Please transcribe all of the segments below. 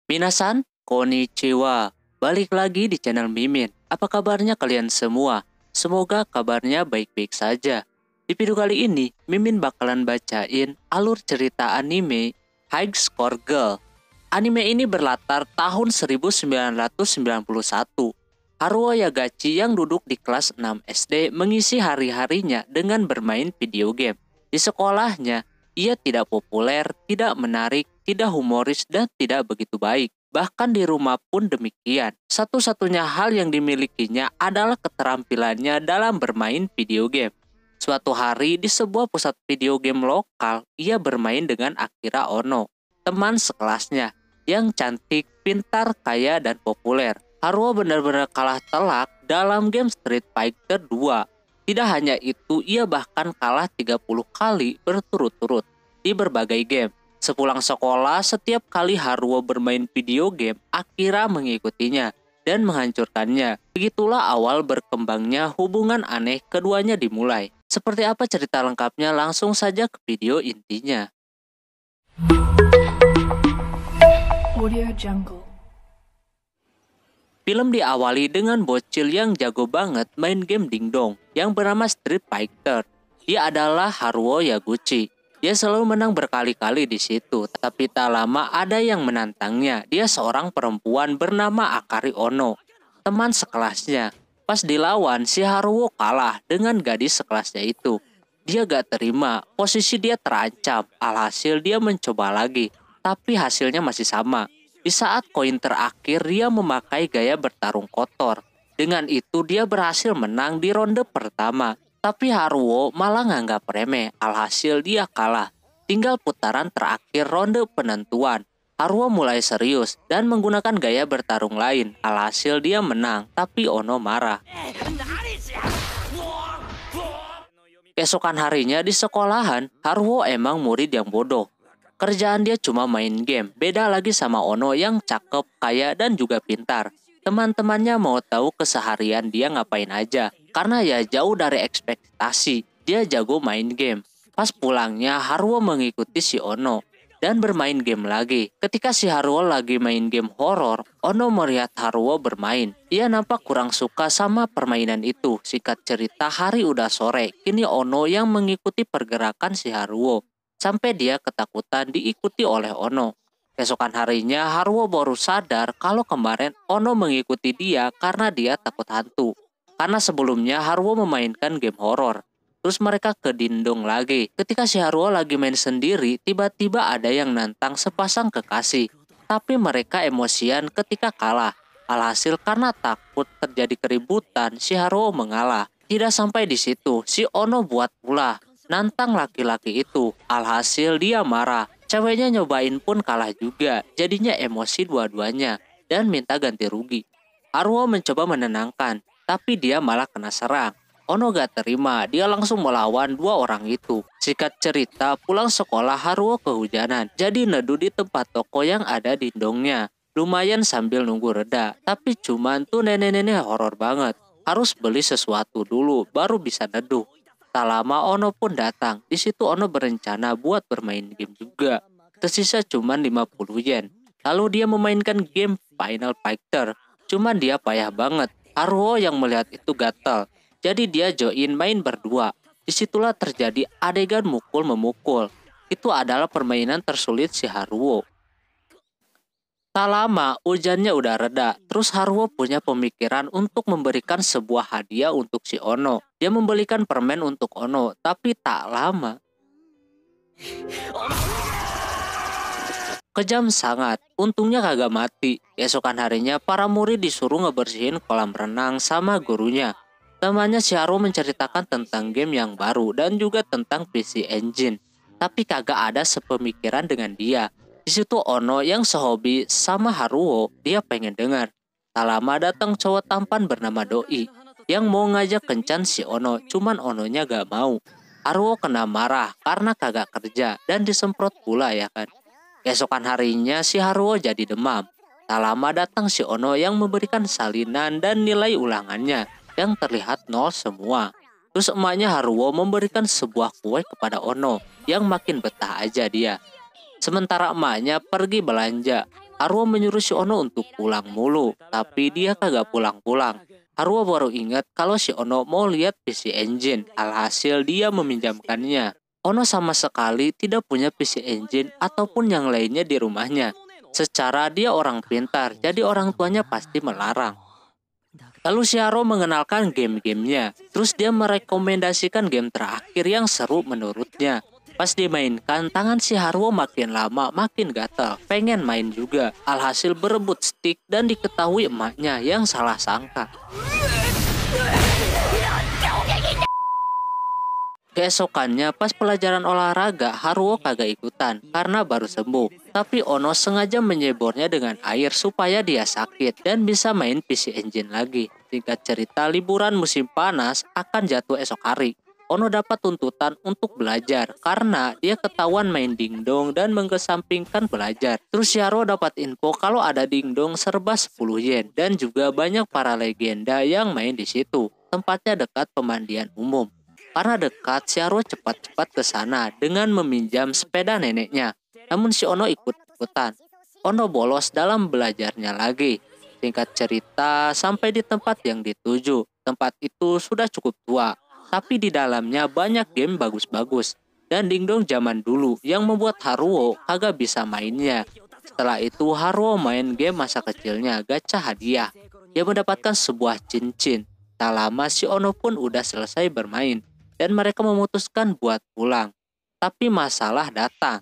Minasan, konnichiwa. Balik lagi di channel Mimin. Apa kabarnya kalian semua? Semoga kabarnya baik-baik saja. Di video kali ini, Mimin bakalan bacain alur cerita anime High Score Girl. Anime ini berlatar tahun 1991. Haruo Yagachi yang duduk di kelas 6 SD mengisi hari-harinya dengan bermain video game. Di sekolahnya, ia tidak populer, tidak menarik, tidak humoris, dan tidak begitu baik. Bahkan di rumah pun demikian. Satu-satunya hal yang dimilikinya adalah keterampilannya dalam bermain video game. Suatu hari di sebuah pusat video game lokal, ia bermain dengan Akira Ono, teman sekelasnya, yang cantik, pintar, kaya, dan populer. Haruo benar-benar kalah telak dalam game Street Fighter 2. Tidak hanya itu, ia bahkan kalah 30 kali berturut-turut di berbagai game. Sepulang sekolah, setiap kali Haruo bermain video game, Akira mengikutinya dan menghancurkannya. Begitulah awal berkembangnya hubungan aneh keduanya dimulai. Seperti apa cerita lengkapnya? Langsung saja ke video intinya. Audio Jungle. Film diawali dengan bocil yang jago banget main game dingdong yang bernama Street Fighter. Dia adalah Haruo Yaguchi. Dia selalu menang berkali-kali di situ, tapi tak lama ada yang menantangnya. Dia seorang perempuan bernama Akari Ono, teman sekelasnya. Pas dilawan, si Haruo kalah dengan gadis sekelasnya itu. Dia gak terima, posisi dia terancam. Alhasil dia mencoba lagi, tapi hasilnya masih sama. Di saat koin terakhir, dia memakai gaya bertarung kotor. Dengan itu, dia berhasil menang di ronde pertama. Tapi Haruo malah nganggap remeh, alhasil dia kalah. Tinggal putaran terakhir ronde penentuan. Haruo mulai serius dan menggunakan gaya bertarung lain. Alhasil dia menang, tapi Ono marah. Keesokan harinya di sekolahan, Haruo emang murid yang bodoh. Kerjaan dia cuma main game, beda lagi sama Ono yang cakep, kaya, dan juga pintar. Teman-temannya mau tahu keseharian dia ngapain aja, karena ya jauh dari ekspektasi, dia jago main game. Pas pulangnya, Haruo mengikuti si Ono dan bermain game lagi. Ketika si Haruo lagi main game horor, Ono melihat Haruo bermain. Ia nampak kurang suka sama permainan itu. Singkat cerita, hari udah sore, kini Ono yang mengikuti pergerakan si Haruo. Sampai dia ketakutan diikuti oleh Ono. Keesokan harinya Haruo baru sadar kalau kemarin Ono mengikuti dia karena dia takut hantu. Karena sebelumnya Haruo memainkan game horor. Terus mereka ke dindong lagi. Ketika si Haruo lagi main sendiri, tiba-tiba ada yang nantang sepasang kekasih. Tapi mereka emosian ketika kalah. Alhasil karena takut terjadi keributan, si Haruo mengalah. Tidak sampai di situ, si Ono buat ulah nantang laki-laki itu. Alhasil dia marah. Ceweknya nyobain pun kalah juga. Jadinya emosi dua-duanya dan minta ganti rugi. Haruo mencoba menenangkan, tapi dia malah kena serang. Ono gak terima, dia langsung melawan dua orang itu. Singkat cerita, pulang sekolah Haruo kehujanan. Jadi neduh di tempat toko yang ada dindongnya. Lumayan sambil nunggu reda, tapi cuman tuh nenek-nenek horor banget. Harus beli sesuatu dulu baru bisa neduh. Tak lama Ono pun datang. Di situ Ono berencana buat bermain game juga. Tersisa cuma 50 yen. Lalu dia memainkan game Final Fighter. Cuman dia payah banget. Haruo yang melihat itu gatal. Jadi dia join main berdua. Disitulah terjadi adegan mukul-memukul. Itu adalah permainan tersulit si Haruo. Tak lama, hujannya udah reda. Terus Haruo punya pemikiran untuk memberikan sebuah hadiah untuk si Ono. Dia membelikan permen untuk Ono, tapi tak lama. Kejam sangat, untungnya kagak mati. Keesokan harinya, para murid disuruh ngebersihin kolam renang sama gurunya. Temannya si Haruo menceritakan tentang game yang baru dan juga tentang PC Engine. Tapi kagak ada sepemikiran dengan dia. Di situ Ono yang sehobi sama Haruo, dia pengen dengar. Tak lama datang cowok tampan bernama Doi yang mau ngajak kencan si Ono, cuman Ononya gak mau. Haruo kena marah karena kagak kerja dan disemprot pula ya kan. Keesokan harinya si Haruo jadi demam. Tak lama datang si Ono yang memberikan salinan dan nilai ulangannya yang terlihat nol semua. Terus emaknya Haruo memberikan sebuah kue kepada Ono yang makin betah aja dia. Sementara emaknya pergi belanja. Haruo menyuruh si Ono untuk pulang mulu, tapi dia kagak pulang-pulang. Haruo baru ingat kalau si Ono mau lihat PC Engine, alhasil dia meminjamkannya. Ono sama sekali tidak punya PC Engine ataupun yang lainnya di rumahnya. Secara dia orang pintar, jadi orang tuanya pasti melarang. Lalu si Haruo mengenalkan game-gamenya, terus dia merekomendasikan game terakhir yang seru menurutnya. Pas dimainkan, tangan si Haruo makin lama makin gatal, pengen main juga. Alhasil berebut stick dan diketahui emaknya yang salah sangka. Keesokannya pas pelajaran olahraga, Haruo kagak ikutan karena baru sembuh. Tapi Ono sengaja menyebornya dengan air supaya dia sakit dan bisa main PC Engine lagi. Singkat cerita, liburan musim panas akan jatuh esok hari. Ono dapat tuntutan untuk belajar karena dia ketahuan main dingdong dan mengesampingkan belajar. Terus Haruo dapat info kalau ada dingdong serba 10 yen dan juga banyak para legenda yang main di situ. Tempatnya dekat pemandian umum. Karena dekat, si Haruo cepat-cepat ke sana dengan meminjam sepeda neneknya. Namun si Ono ikut-ikutan. Ono bolos dalam belajarnya lagi. Singkat cerita, sampai di tempat yang dituju. Tempat itu sudah cukup tua, tapi di dalamnya banyak game bagus-bagus. Dan dingdong zaman dulu yang membuat Haruo kagak bisa mainnya. Setelah itu Haruo main game masa kecilnya, gacha hadiah. Dia mendapatkan sebuah cincin. Tak lama si Ono pun udah selesai bermain. Dan mereka memutuskan buat pulang. Tapi masalah datang.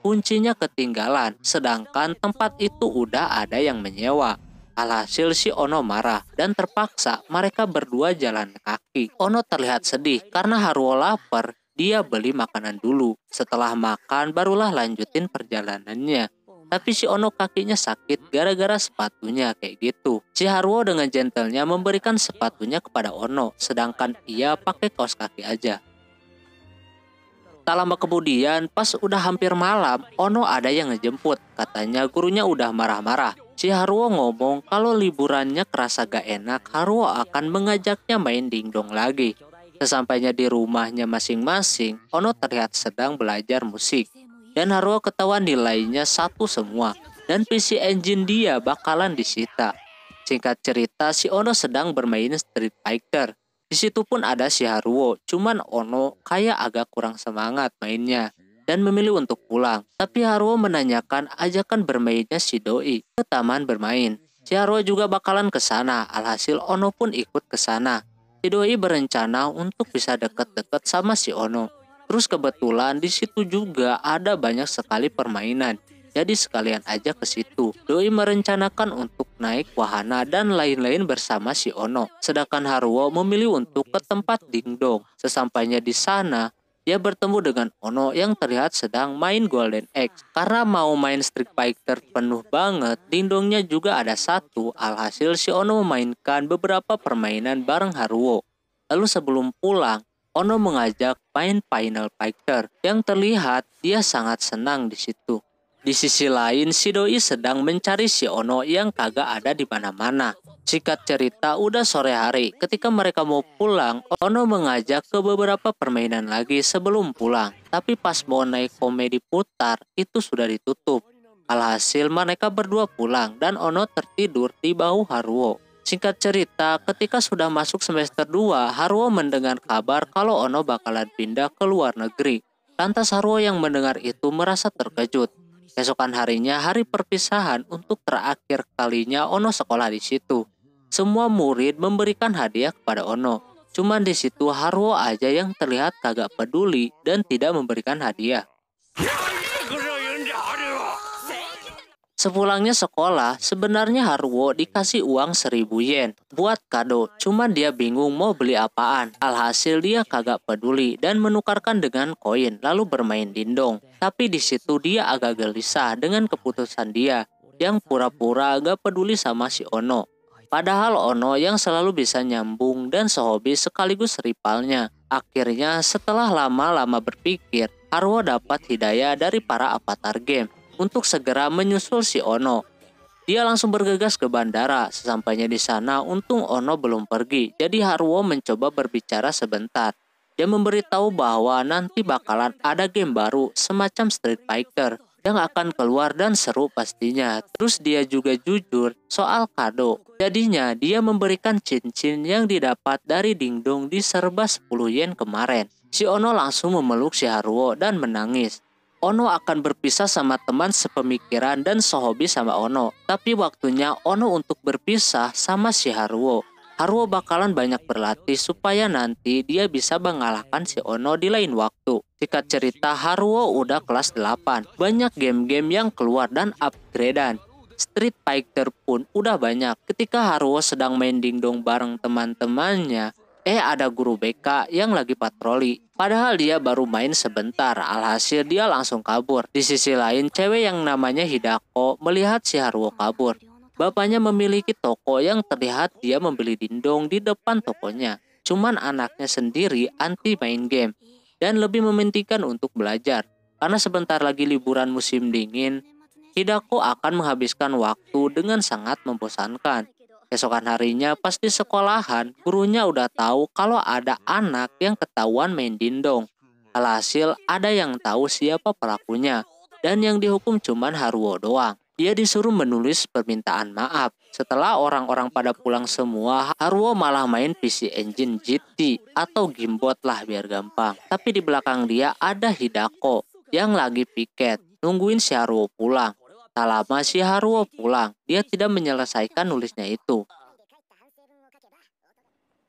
Kuncinya ketinggalan, sedangkan tempat itu udah ada yang menyewa. Alhasil si Ono marah dan terpaksa mereka berdua jalan kaki. Ono terlihat sedih karena Haruo lapar, dia beli makanan dulu. Setelah makan barulah lanjutin perjalanannya. Tapi si Ono kakinya sakit gara-gara sepatunya kayak gitu. Si Haruo dengan gentlenya memberikan sepatunya kepada Ono, sedangkan ia pakai kaos kaki aja. Tak lama kemudian, pas udah hampir malam, Ono ada yang ngejemput. Katanya gurunya udah marah-marah. Si Haruo ngomong kalau liburannya kerasa gak enak, Haruo akan mengajaknya main dingdong lagi. Sesampainya di rumahnya masing-masing, Ono terlihat sedang belajar musik. Dan Haruo ketahuan nilainya 1 semua. Dan PC Engine dia bakalan disita. Singkat cerita, si Ono sedang bermain Street Fighter. Di situ pun ada si Haruo, cuman Ono kayak agak kurang semangat mainnya dan memilih untuk pulang. Tapi Haruo menanyakan ajakan bermainnya si Doi ke taman bermain. Si Haruo juga bakalan ke sana, alhasil Ono pun ikut ke sana. Si Doi berencana untuk bisa deket-deket sama si Ono. Terus kebetulan di situ juga ada banyak sekali permainan. Jadi sekalian aja ke situ. Doi merencanakan untuk naik wahana dan lain-lain bersama si Ono. Sedangkan Haruo memilih untuk ke tempat dingdong. Sesampainya di sana, dia bertemu dengan Ono yang terlihat sedang main Golden Axe. Karena mau main Street Fighter penuh banget, dingdongnya juga ada 1. Alhasil si Ono memainkan beberapa permainan bareng Haruo. Lalu sebelum pulang, Ono mengajak main Final Fighter yang terlihat dia sangat senang di situ. Di sisi lain, si Doi sedang mencari si Ono yang kagak ada di mana-mana. Singkat cerita, udah sore hari. Ketika mereka mau pulang, Ono mengajak ke beberapa permainan lagi sebelum pulang. Tapi pas mau naik komedi putar, itu sudah ditutup. Alhasil mereka berdua pulang dan Ono tertidur di bahu Haruo. Singkat cerita, ketika sudah masuk semester 2, Haruo mendengar kabar kalau Ono bakalan pindah ke luar negeri. Lantas Haruo yang mendengar itu merasa terkejut. Keesokan harinya hari perpisahan untuk terakhir kalinya Ono sekolah di situ. Semua murid memberikan hadiah kepada Ono. Cuman di situ Haruo aja yang terlihat kagak peduli dan tidak memberikan hadiah. Sepulangnya sekolah, sebenarnya Haruo dikasih uang 1000 yen buat kado. Cuman dia bingung mau beli apaan. Alhasil dia kagak peduli dan menukarkan dengan koin lalu bermain dingdong. Tapi di situ dia agak gelisah dengan keputusan dia yang pura-pura gak peduli sama si Ono. Padahal Ono yang selalu bisa nyambung dan sehobi sekaligus rivalnya. Akhirnya setelah lama-lama berpikir, Haruo dapat hidayah dari para avatar game untuk segera menyusul si Ono. Dia langsung bergegas ke bandara. Sesampainya di sana, untung Ono belum pergi. Jadi Haruo mencoba berbicara sebentar. Dia memberitahu bahwa nanti bakalan ada game baru semacam Street Fighter. yang akan keluar dan seru pastinya. Terus dia juga jujur soal kado. Jadinya dia memberikan cincin yang didapat dari Dingdong di serba 10 yen kemarin. Si Ono langsung memeluk si Haruo dan menangis. Ono akan berpisah sama teman sepemikiran dan sehobi sama Ono. Tapi waktunya Ono untuk berpisah sama si Haruo. Haruo bakalan banyak berlatih supaya nanti dia bisa mengalahkan si Ono di lain waktu. Singkat cerita, Haruo udah kelas 8. Banyak game-game yang keluar dan upgradean. Street Fighter pun udah banyak. Ketika Haruo sedang main Dingdong bareng teman-temannya, ada guru BK yang lagi patroli. Padahal dia baru main sebentar, alhasil dia langsung kabur. Di sisi lain, cewek yang namanya Hidako melihat si Haruo kabur. Bapaknya memiliki toko yang terlihat dia membeli Dingdong di depan tokonya. Cuman anaknya sendiri anti main game dan lebih mementingkan untuk belajar. Karena sebentar lagi liburan musim dingin, Hidako akan menghabiskan waktu dengan sangat membosankan. Keesokan harinya pas di sekolahan, gurunya udah tahu kalau ada anak yang ketahuan main Dingdong. Alhasil ada yang tahu siapa pelakunya dan yang dihukum cuman Haruo doang. Dia disuruh menulis permintaan maaf. Setelah orang-orang pada pulang semua, Haruo malah main PC Engine GT atau Gimbot lah biar gampang. Tapi di belakang dia ada Hidako yang lagi piket, nungguin si Haruo pulang. Tak lama si Haruo pulang, dia tidak menyelesaikan nulisnya itu.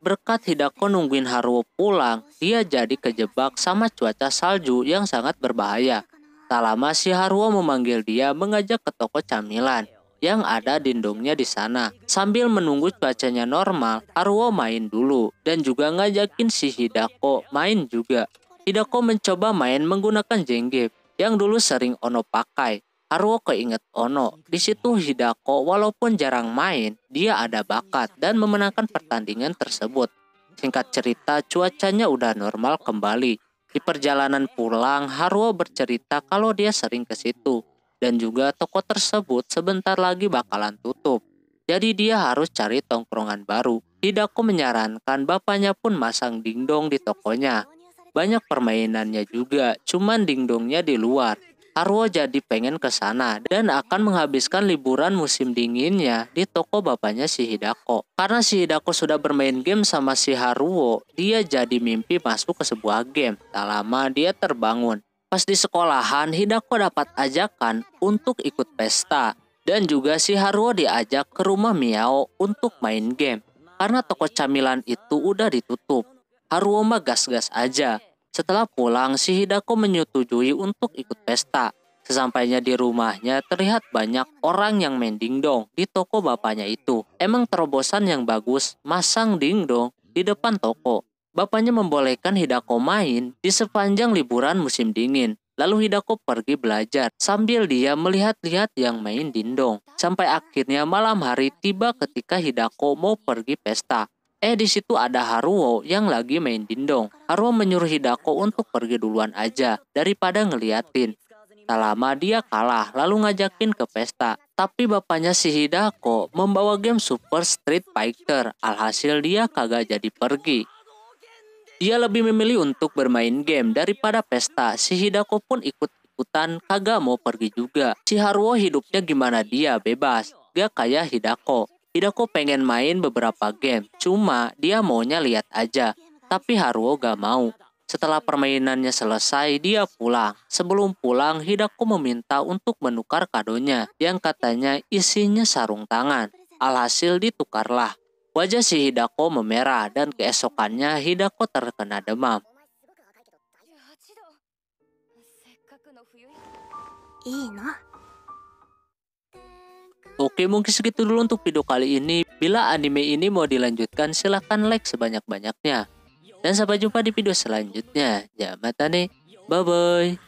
Berkat Hidako nungguin Haruo pulang, dia jadi kejebak sama cuaca salju yang sangat berbahaya. Tak lama si Haruo memanggil dia mengajak ke toko camilan yang ada Dingdongnya di sana. Sambil menunggu cuacanya normal, Haruo main dulu dan juga ngajakin si Hidako main juga. Hidako mencoba main menggunakan Zangief yang dulu sering Ono pakai. Haruo keinget Ono. Di situ Hidako walaupun jarang main, dia ada bakat dan memenangkan pertandingan tersebut. Singkat cerita, cuacanya udah normal kembali. Di perjalanan pulang, Haruo bercerita kalau dia sering ke situ dan juga toko tersebut sebentar lagi bakalan tutup. Jadi dia harus cari tongkrongan baru. Hidako menyarankan bapaknya pun masang Dingdong di tokonya. Banyak permainannya juga, cuman Dingdongnya di luar. Haruo jadi pengen ke sana dan akan menghabiskan liburan musim dinginnya di toko bapaknya si Hidako. Karena si Hidako sudah bermain game sama si Haruo, dia jadi mimpi masuk ke sebuah game. Tak lama dia terbangun. Pas di sekolahan, Hidako dapat ajakan untuk ikut pesta. Dan juga si Haruo diajak ke rumah Miao untuk main game. Karena toko camilan itu udah ditutup. Haruo mah gas-gas aja. Setelah pulang, si Hidako menyetujui untuk ikut pesta. Sesampainya di rumahnya, terlihat banyak orang yang main Dingdong di toko bapaknya itu. Emang terobosan yang bagus, masang Dingdong di depan toko. Bapaknya membolehkan Hidako main di sepanjang liburan musim dingin. Lalu Hidako pergi belajar sambil dia melihat-lihat yang main Dingdong. Sampai akhirnya malam hari tiba ketika Hidako mau pergi pesta. Di situ ada Haruo yang lagi main Dingdong. Haruo menyuruh Hidako untuk pergi duluan aja daripada ngeliatin. Tak lama dia kalah lalu ngajakin ke pesta. Tapi bapaknya si Hidako membawa game Super Street Fighter. Alhasil dia kagak jadi pergi. Dia lebih memilih untuk bermain game daripada pesta. Si Hidako pun ikut-ikutan kagak mau pergi juga. Si Haruo hidupnya gimana dia bebas. Gak kayak Hidako. Hidako pengen main beberapa game, cuma dia maunya lihat aja. Tapi Haruo gak mau. Setelah permainannya selesai, dia pulang. Sebelum pulang, Hidako meminta untuk menukar kadonya, yang katanya isinya sarung tangan. Alhasil ditukarlah. Wajah si Hidako memerah dan keesokannya Hidako terkena demam. Oke, mungkin segitu dulu untuk video kali ini. Bila anime ini mau dilanjutkan, silahkan like sebanyak-banyaknya. Dan sampai jumpa di video selanjutnya. Jamatane, bye-bye.